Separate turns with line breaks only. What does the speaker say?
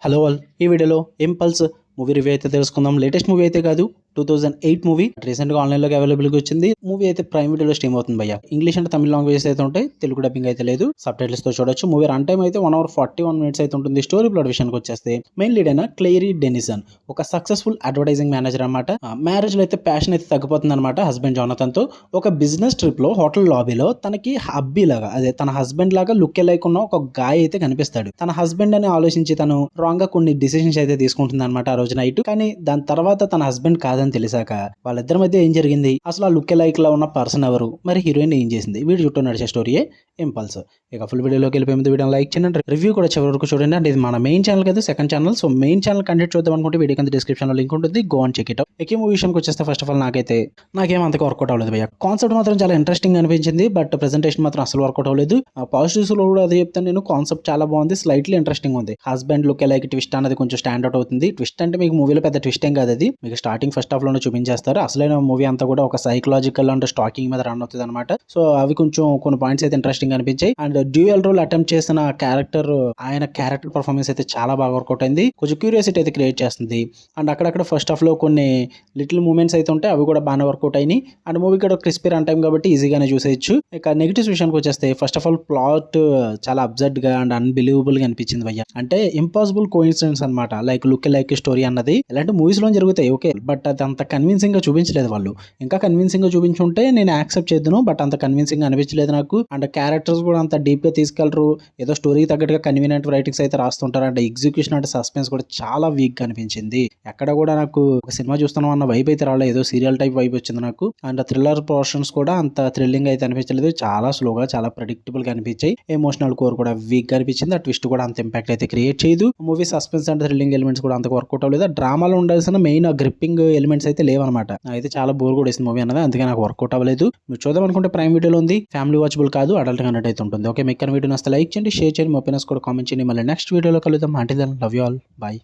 Hello all, ఈ వీడియోలో impulse movie review అయితే తెలుసుకుందాం. లేటెస్ట్ మూవీ అయితే కాదు, 2008 మూవీ. రీసెంట్గా ఆన్లైన్లోకి అవైలబుల్గా వచ్చింది. మూవీ అయితే ప్రైమ్ వీడియోలో స్ట్రీమ్ అవుతుంది భయ్య. ఇంగ్లీష్ అండ్ తమిళ లాంగ్వేజెస్ అయితే ఉంటాయి, తెలుగు డబ్బింగ్ అయితే లేదు. సబ్ టైటిల్స్ తో చూడొచ్చు. మూవీ రన్ టైం అయితే 1 hour 41 minutes అయితే ఉంటుంది. స్టోరీ ప్లాట్ విషయానికి వచ్చేస్తే మెయిన్ లీడ్ అయిన క్లెయిరీ డెనిసన్ ఒక సక్సెస్ఫుల్ అడ్వర్టైజింగ్ మేనేజర్ అనమాట. మ్యారేజ్ లో అయితే ప్యాషన్ అయితే తగ్గిపోతుంది అనమాట హస్బెండ్ జానథన్ తో. ఒక బిజినెస్ ట్రిప్ లో హోటల్ లాబీలో తనకి హబ్బీ లాగా, అదే తన హస్బెండ్ లాగా లుక్ లేకున్న ఒక గాయ అయితే కనిపిస్తాడు. తన హస్బెండ్ అని ఆలోచించి తను రాంగ్ గా కొన్ని డిసిషన్స్ అయితే తీసుకుంటుంది అనమాట ఆ రోజు నైట్. కానీ దాని తర్వాత తన హస్బెండ్ కాదని తెలిసాక వాళ్ళిద్దరి మధ్య ఏం జరిగింది, అసలు ఆ లుక్ లైక్ లా ఉన్న పర్సన్ ఎవరు, మరి హీరోయిన్ ఏం చేసింది, వీడి చుట్టూ నడిచే స్టోరీయే ఇంపల్స్. ఇక ఫుల్ వీడియోలోకి వెళ్ళిపోయే ముందు వీడియో లైక్ చేయండి, రివ్యూ కూడా చివరి వరకు చూడండి. అంటే ఇది మన మెయిన్ ఛానల్ కదా, second channel. So main channel content చూద్దాం అనుకుంటే వీడియో కింద డిస్క్రిప్షన్ లో లింక్ ఉంటుంది, go and check it out. ఈ మూవీ విషయానికి వచ్చేస్తే ఫస్ట్ ఆఫ్ ఆల్ నాకేం అంతగా వర్కౌట్ అవ్వలేదు భయ్య. కాన్సెప్ట్ మాత్రం చాలా ఇంట్రెస్టింగ్ అనిపించింది, బట్ ప్రెజెంటేషన్ మాత్రం అసలు వర్కౌట్ అవ్వలేదు. పాజిటివ్స్ లో కూడా అదే చెప్తాను నేను. కాన్సెప్ట్ చాలా బాగుంది, స్లైట్లీ ఇంట్రెస్టింగ్ ఉంది. హస్బెండ్ లుక్ లైక్ ట్విస్ట్ అనేది కొంచెం స్టాండ్ అవుట్ అవుతుంది. ట్విస్ట్ అంటే మీకు మూవీలో పెద్ద ట్విస్ట్ ఏం కాదు, అది మీకు స్టార్టింగ్ ఫస్ట్ హాఫ్ లోనే చూపించేస్తారు. అసలైన మూవీ అంతా కూడా ఒక సైకలాజికల్ అండ్ స్టాకింగ్ మీద రన్ అవుతుంది అనమాట. సో అవి కొంచెం కొన్ని పాయింట్స్ అయితే ఇంట్రెస్టింగ్ అనిపించాయి. అండ్ డ్యూయల్ రోల్ అటెంప్ట్ చేసిన ఆయన క్యారెక్టర్ పర్ఫార్మెన్స్ అయితే చాలా బాగా వర్కౌట్ అయింది. కొంచెం క్యూరియాసిటీ అయితే క్రియేట్ చేస్తుంది. అండ్ అక్కడక్కడ ఫస్ట్ హాఫ్ లో కొన్ని లిటిల్ మూమెంట్స్ అయితే ఉంటాయి, అవి కూడా బాగానే వర్కౌట్ అయినాయి. అండ్ మూవీ కూడా క్రిస్పీ రన్ టైం కాబట్టి ఈజీగానే చూసేయచ్చు. ఇక నెగిటివ్స్ విషయానికి వచ్చేస్తే ఫస్ట్ ఆఫ్ ఆల్ ప్లాట్ చాలా అబ్జర్డ్ గా అండ్ అన్బిలీవబుల్ గా అనిపించింది భయ్య. అంటే ఇంపాసిబుల్ కోఇన్సిడెన్స్ అనమాట. లైక్ స్టోరీ అన్నది ఇలాంటి మూవీస్ లో జరుగుతాయి, ఓకే, బట్ అది అంత కన్విన్సింగ్ గా చూపించలేదు వాళ్ళు. ఇంకా కన్విన్సింగ్ గా చూపించుంటే నేను యాక్సెప్ట్ చేద్దును, బట్ అంత కన్విన్సింగ్ గా అనిపించలేదు నాకు. అండ్ క్యారెక్టర్స్ కూడా అంత డీప్ గా తీసుకెళ్లరు. ఏదో స్టోరీకి తగ్గట్టుగా కన్వీనియంట్ రైటింగ్స్ అయితే రాస్తుంటారు. అంటే ఎగ్జిక్యూషన్ అంటే సస్పెన్స్ కూడా చాలా వీక్ గా అనిపించింది. ఎక్కడ కూడా నాకు ఒక సినిమా చూస్తున్నాం అన్న వైబ్ అయితే రాలేదు, ఏదో సీరియల్ టైప్ వైబ్ వచ్చింది నాకు. అండ్ థ్రిల్లర్ పోర్షన్స్ కూడా అంత థ్రిల్లింగ్ అయితే అనిపించలేదు, చాలా స్లోగా చాలా ప్రెడిక్టబుల్ గా అనిపించాయి. ఎమోషనల్ కోర్ కూడా వీక్ గా అనిపించింది. ఆ ట్విస్ట్ కూడా అంత ఇంపాక్ట్ అయితే క్రియేట్ చేయదు. Movie suspense and thrilling elements కూడా అంత వర్కౌట్ అవ్వలేదు. డ్రామాలో ఉండాల్సిన మెయిన్ గ్రిప్పింగ్ ఎలిమెంట్స్ అయితే లేవన్నమాట. అయితే చాలా బోర్ కూడా వేసింది మూవీ అన్నది, అందుకే నాకు వర్కౌట్ అవ్వలేదు. మీరు చూద్దాం అనుకుంటే ప్రైమ్ వీడియోలో ఉంది, ఫ్యామిలీ వాచబుల్ కాదు, అడల్ట్ కనెక్ట్ అయితే ఉంటుంది. ఓకే, మీకు వీడియో నచ్చితే లైక్ చేయండి, షేర్ చేయండి, మీ ఒపీనియన్స్ కూడా కామెంట్ చేయండి. మళ్ళీ నెక్స్ట్ వీడియోలో కలుద్దాం. అంటే లవ్ యూ ఆల్, బాయ్.